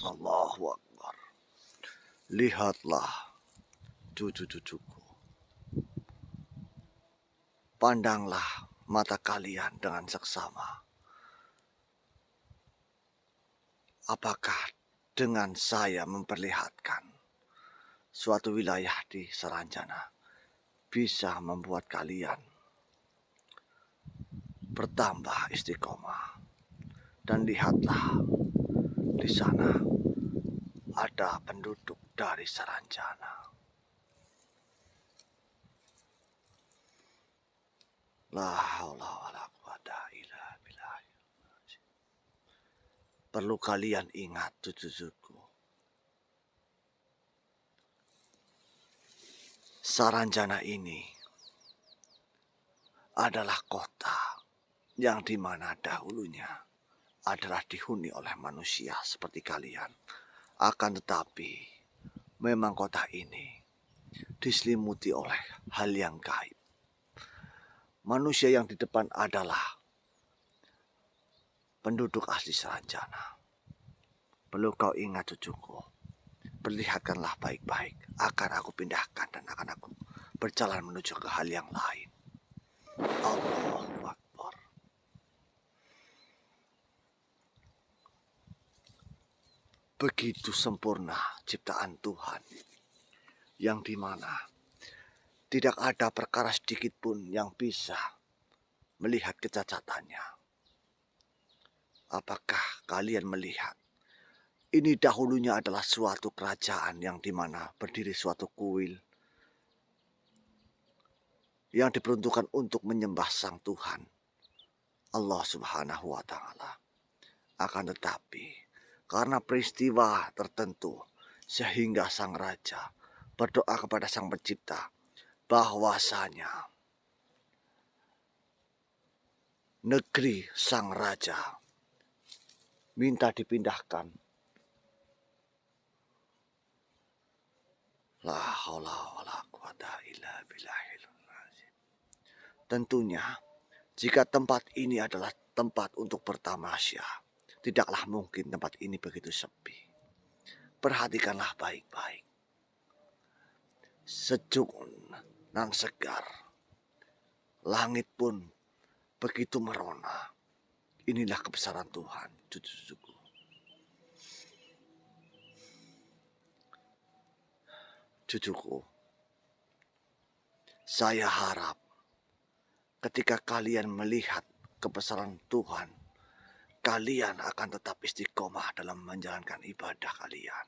Allahu Akbar. Lihatlah cucu-cucuku. Pandanglah mata kalian dengan seksama. Apakah dengan saya memperlihatkan suatu wilayah di Saranjana bisa membuat kalian bertambah istiqomah? Dan lihatlah, di sana ada penduduk dari Saranjana. La haula wala quwata illa billah. Perlu kalian ingat, cucu-cucuku. Saranjana ini adalah kota yang dimana dahulunya adalah dihuni oleh manusia seperti kalian. Akan tetapi, memang kota ini diselimuti oleh hal yang gaib. Manusia yang di depan adalah penduduk asli Saranjana. Perlu kau ingat, cucuku. Perlihatkanlah baik-baik. Akan aku pindahkan dan akan aku berjalan menuju ke hal yang lain. Allahu Akbar. Begitu sempurna ciptaan Tuhan, yang dimana tidak ada perkara sedikit pun yang bisa melihat kecacatannya. Apakah kalian melihat? Ini dahulunya adalah suatu kerajaan yang dimana berdiri suatu kuil yang diperuntukkan untuk menyembah Sang Tuhan, Allah Subhanahu wa Ta'ala. Akan tetapi, karena peristiwa tertentu, sehingga Sang Raja berdoa kepada Sang Pencipta bahwasanya negeri Sang Raja minta dipindahkan. La haula wala quwata illa billahil azim. Tentunya, jika tempat ini adalah tempat untuk bertamasya, tidaklah mungkin tempat ini begitu sepi. Perhatikanlah baik-baik. Sejuk nan segar. Langit pun begitu merona. Inilah kebesaran Tuhan, cucu-cucuku. Cucuku, saya harap ketika kalian melihat kebesaran Tuhan, kalian akan tetap istiqomah dalam menjalankan ibadah kalian.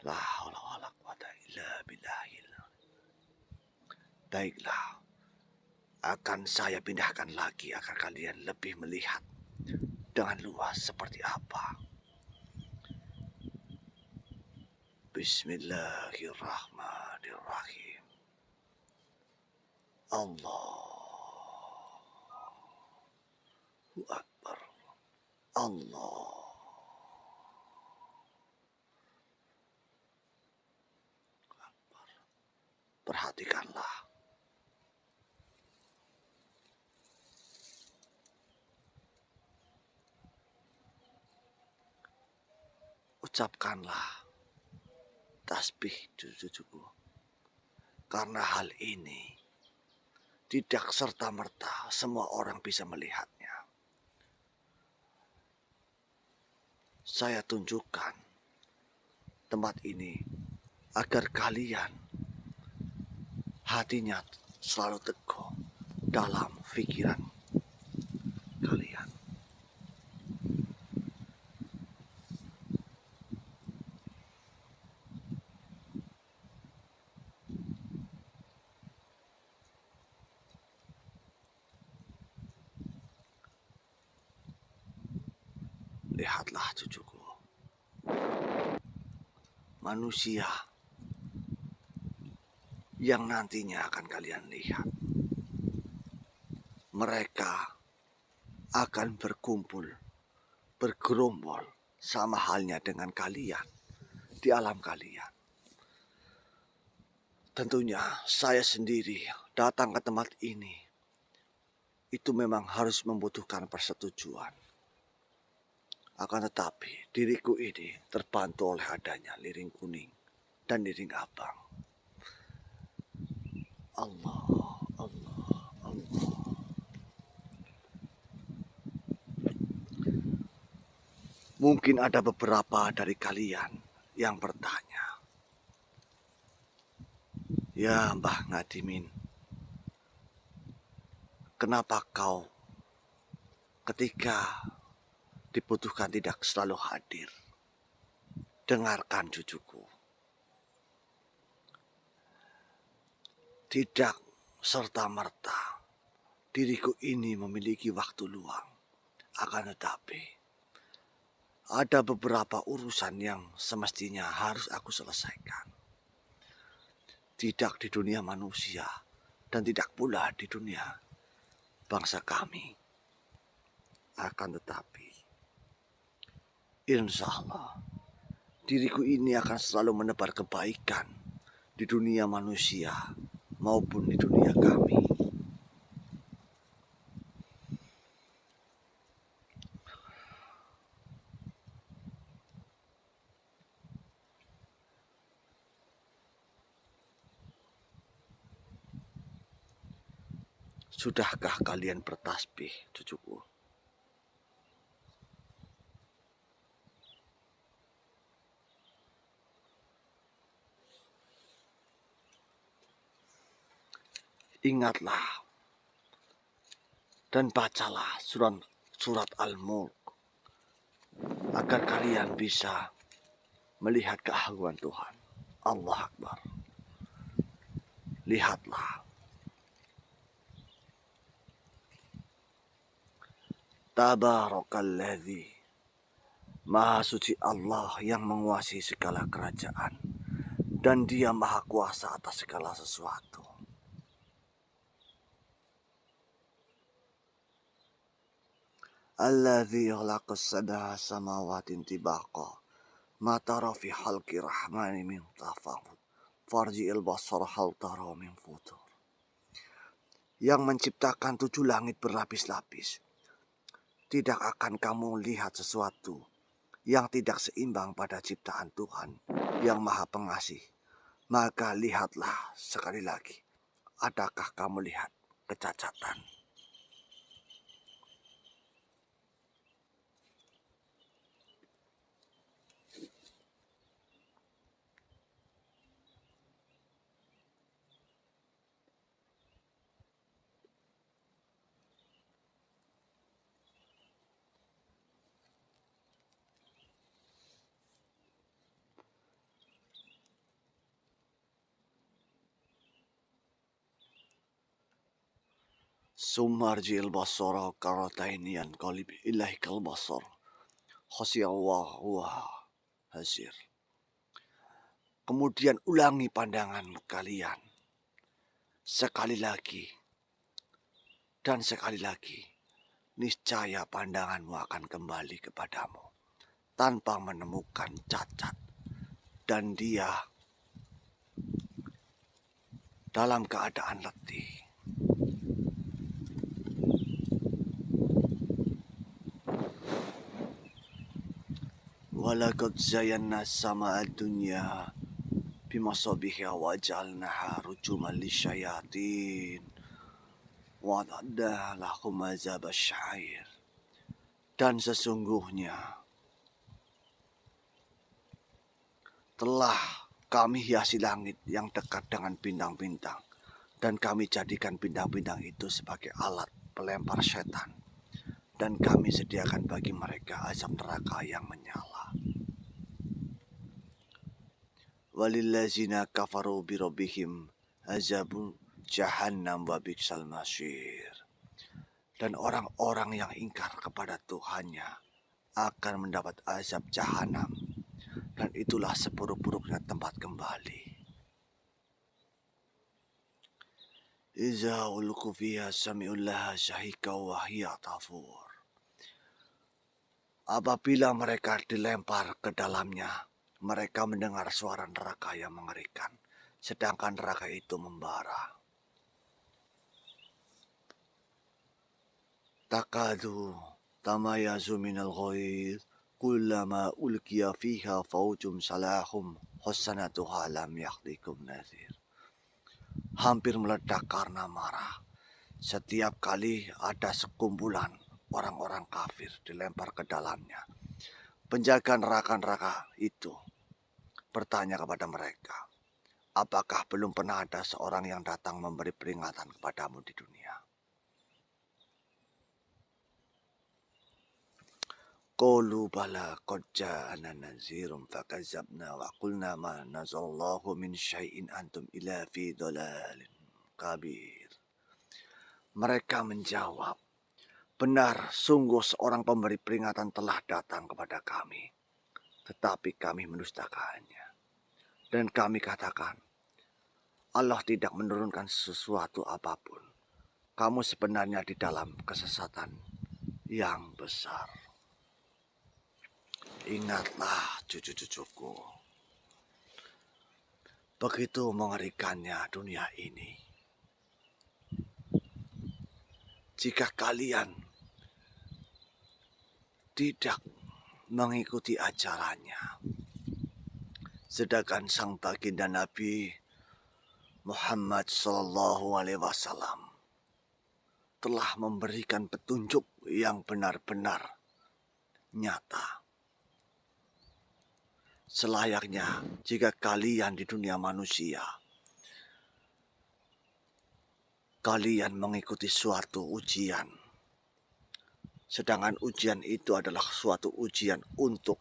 La haula wala quwata illa billahil. Baiklah, akan saya pindahkan lagi agar kalian lebih melihat dengan luas seperti apa. Bismillahirrahmanirrahim. Allahu Akbar. Allah. Akbar. Perhatikanlah. Ucapkanlah tasbih, cucu-cucuku. Karena hal ini tidak serta-merta semua orang bisa melihatnya. Saya tunjukkan tempat ini agar kalian hatinya selalu teguh dalam pikiran kalian. Lihatlah, cucuku. Manusia yang nantinya akan kalian lihat. Mereka akan berkumpul, bergerombol sama halnya dengan kalian di alam kalian. Tentunya saya sendiri datang ke tempat ini itu memang harus membutuhkan persetujuan. Akan tetapi diriku ini terbantu oleh adanya liring kuning dan liring abang. Allah, Allah, Allah. Mungkin ada beberapa dari kalian yang bertanya, "Ya Mbah Ngadimin, kenapa kau ketika dibutuhkan tidak selalu hadir? Dengarkan cucuku. Tidak serta-merta diriku ini memiliki waktu luang. Akan tetapi ada beberapa urusan yang semestinya harus aku selesaikan. Tidak di dunia manusia dan tidak pula di dunia bangsa kami. Akan tetapi insya Allah diriku ini akan selalu menebar kebaikan di dunia manusia maupun di dunia kami. Sudahkah kalian bertasbih, cucuku? Ingatlah dan bacalah surat Al-Mulk agar kalian bisa melihat keagungan Tuhan. Allah Akbar. Lihatlah. Tabarakalladzi. Maha suci Allah yang menguasai segala kerajaan. Dan dia maha kuasa atas segala sesuatu. Alladzi khalaqas sab'a samawatin tibaqa. Ma tara fi khalqi rahmani min tafawut. Farji'il basar hal tara min futur. Yang menciptakan 7 langit berlapis-lapis. Tidak akan kamu lihat sesuatu yang tidak seimbang pada ciptaan Tuhan yang maha pengasih. Maka lihatlah sekali lagi. Adakah kamu lihat kecacatan? Sumarjil basara karatainian qalib ilaikal basar. Khasiyallah wa hasir. Kemudian ulangi pandangan kalian. Sekali lagi. Dan sekali lagi. Niscaya pandanganmu akan kembali kepadamu. Tanpa menemukan cacat. Dan dia dalam keadaan letih. Walaqad zayyana as-samaa'a ad-dunya bimasabiha wa ja'alnaha rujuman lisyayatin wa a'tadna lahum azabasyair. Dan sesungguhnya telah kami hiasi langit yang dekat dengan bintang-bintang, dan kami jadikan bintang-bintang itu sebagai alat pelempar setan, dan kami sediakan bagi mereka azab neraka yang menyala. Walillazina kafaru birabbihim azabun jahannam wa biksal masyir. Dan orang-orang yang ingkar kepada Tuhannya akan mendapat azab jahanam, dan itulah seburuk-buruknya tempat kembali. Iza ulqu fiha sami'ullaha syahika wa hiya tafur. Apabila mereka dilempar ke dalamnya, mereka mendengar suara neraka yang mengerikan, sedangkan neraka itu membara. Takadu tamayazu minal ghaidh kullama ulqiya fiha faujum salahum hasanatuha lam yahdikum nazir. Hampir meledak karena marah. Setiap kali ada sekumpulan orang-orang kafir dilempar ke dalamnya, penjaga neraka-neraka itu bertanya kepada mereka, apakah belum pernah ada seorang yang datang memberi peringatan kepadamu di dunia? Qalu bala qad ja'ana nazirum fakadzabna wa qulna ma nazallahu min syai'in antum ila fi dhalalin kabir. Mereka menjawab, benar, sungguh seorang pemberi peringatan telah datang kepada kami, tetapi kami mendustakannya. Dan kami katakan, Allah tidak menurunkan sesuatu apapun. Kamu sebenarnya di dalam kesesatan yang besar. Ingatlah cucu-cucuku, begitu mengerikannya dunia ini. Jika kalian tidak mengikuti ajarannya, sedangkan sang baginda Nabi Muhammad SAW telah memberikan petunjuk yang benar-benar nyata. Selayaknya jika kalian di dunia manusia, kalian mengikuti suatu ujian, sedangkan ujian itu adalah suatu ujian untuk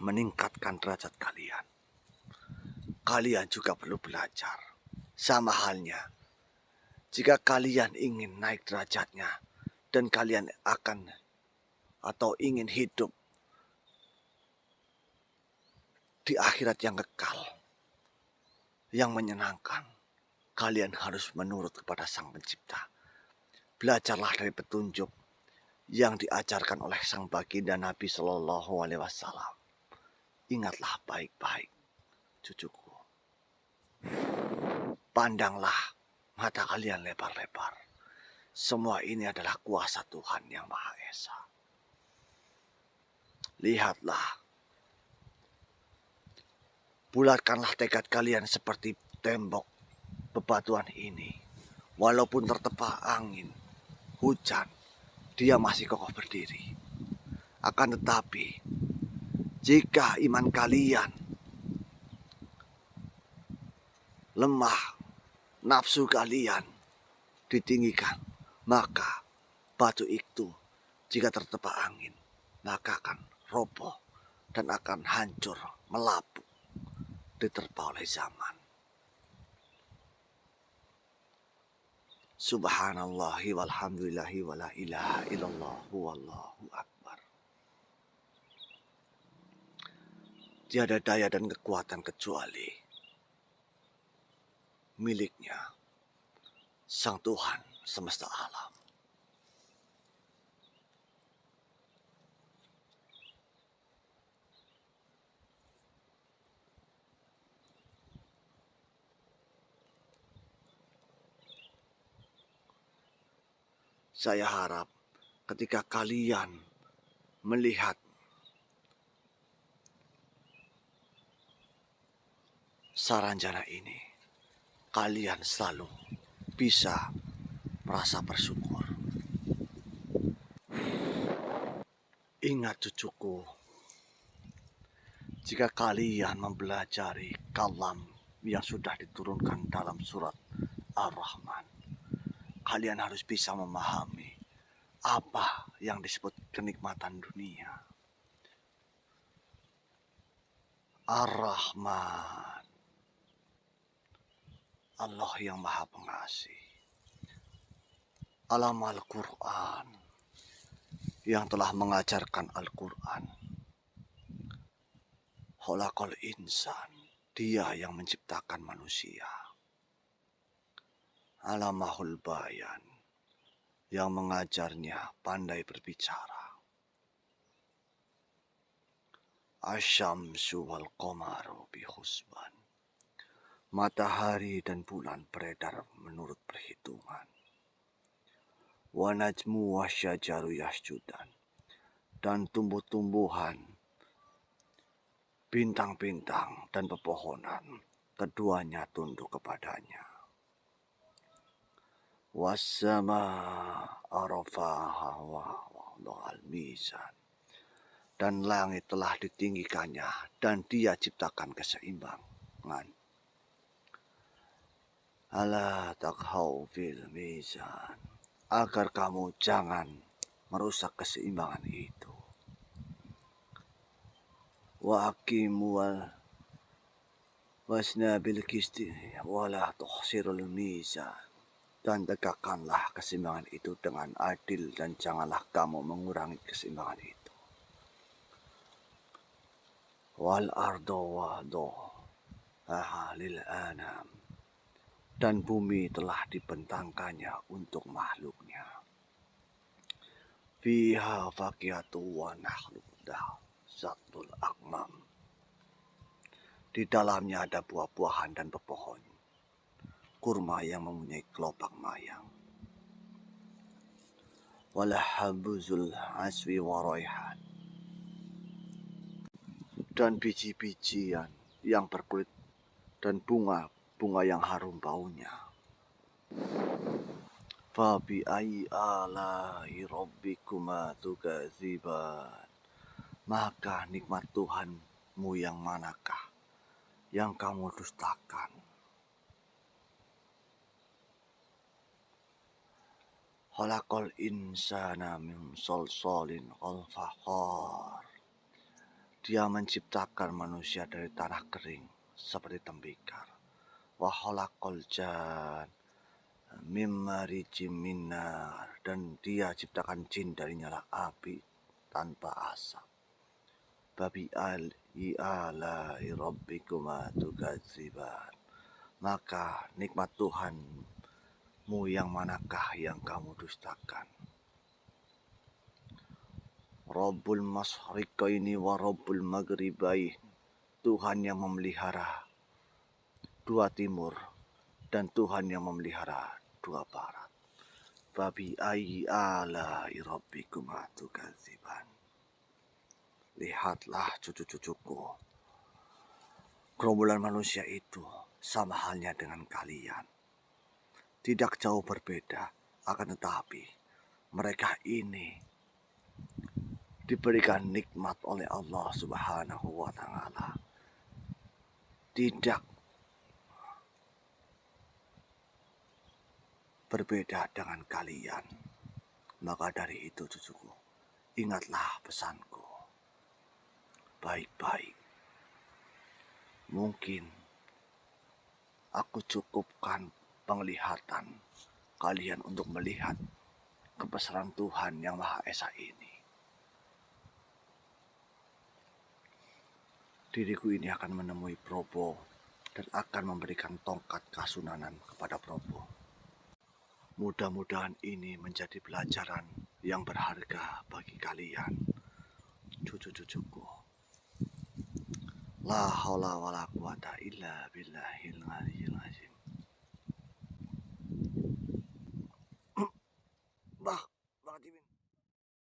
meningkatkan derajat kalian. Kalian juga perlu belajar. Sama halnya, jika kalian ingin naik derajatnya dan kalian akan atau ingin hidup di akhirat yang kekal, yang menyenangkan, kalian harus menurut kepada Sang Pencipta. Belajarlah dari petunjuk yang diajarkan oleh Sang Baginda Nabi Shallallahu Alaihi Wasallam. Ingatlah baik-baik, cucuku. Pandanglah mata kalian lebar-lebar. Semua ini adalah kuasa Tuhan yang Maha Esa. Lihatlah. Bulatkanlah tekad kalian seperti tembok bebatuan ini. Walaupun tertempa angin, hujan, dia masih kokoh berdiri. Akan tetapi, jika iman kalian lemah, nafsu kalian ditinggikan, maka batu itu jika tertempa angin, maka akan roboh dan akan hancur, melapuk, diterpa oleh zaman. Subhanallahi walhamdulillahi wa la ilaha illallah wallahu akbar. Tiada daya dan kekuatan kecuali miliknya Sang Tuhan semesta alam. Saya harap ketika kalian melihat Saranjana ini, kalian selalu bisa merasa bersyukur. Ingat cucuku, jika kalian mempelajari kalam yang sudah diturunkan dalam surat Ar-Rahman, kalian harus bisa memahami apa yang disebut kenikmatan dunia. Ar-Rahman, Allah yang Maha Pengasih. Alam Al-Quran, yang telah mengajarkan Al-Quran. Khalaqal insan, dia yang menciptakan manusia. Alamahul bayan, yang mengajarnya pandai berbicara. Asyamsu wal qamaru bihusban, matahari dan bulan beredar menurut perhitungan. Wa najmu wa syajaru yasjudan, dan tumbuh-tumbuhan, bintang-bintang dan pepohonan, keduanya tunduk kepadanya. Wassama arafaha wa wada'al mizan. Dan langit telah ditinggikannya dan dia ciptakan keseimbangan. Ala takhau fil mizan. Agar kamu jangan merusak keseimbangan itu. Wa aqimuwal wasna bil qisti wala tuhsirul mizan. Dan tegakkanlah keseimbangan itu dengan adil dan janganlah kamu mengurangi keseimbangan itu. Wal ardo wado lil anam. Dan bumi telah dibentangkannya untuk makhluknya. Fiha fakiyatu wa nakhlu zatul akmam. Di dalamnya ada buah-buahan dan pepohon kurma yang mempunyai kelopak mayang. Walahabuzul aswi wa raihan. Dan biji-bijian yang berkulit dan bunga yang harum baunya. Fabi ai ala'i rabbikuma tukadziban. Maka nikmat Tuhanmu yang manakah yang kamu dustakan? Khalaqal insana min salsalin kal fakhar. Dia menciptakan manusia dari tanah kering seperti tembikar. Wa khalaqal jan mim marijim minar. Dan dia ciptakan jin dari nyala api tanpa asap. Babi ala'i rabbikuma tukadziban. Maka nikmat Tuhanmu yang manakah yang kamu dustakan? Rabbul masyriqaini wa rabbul maghribain. Tuhan yang memelihara dua timur dan Tuhan yang memelihara dua barat. Fabi ayyi ala'i rabbikuma tukadziban. Lihatlah cucu-cucuku, gerombolan manusia itu sama halnya dengan kalian. Tidak jauh berbeda, akan tetapi mereka ini diberikan nikmat oleh Allah Subhanahu wa Ta'ala. Tidak berbeda dengan kalian. Maka dari itu cucuku, ingatlah pesanku. Baik-baik. Mungkin aku cukupkan penglihatan kalian untuk melihat kebesaran Tuhan yang Maha Esa ini. Diriku ini akan menemui Probo dan akan memberikan tongkat kasunanan kepada Probo. Mudah-mudahan ini menjadi pelajaran yang berharga bagi kalian, cucu-cucuku. La haula wala quwata illa billahil aliyyil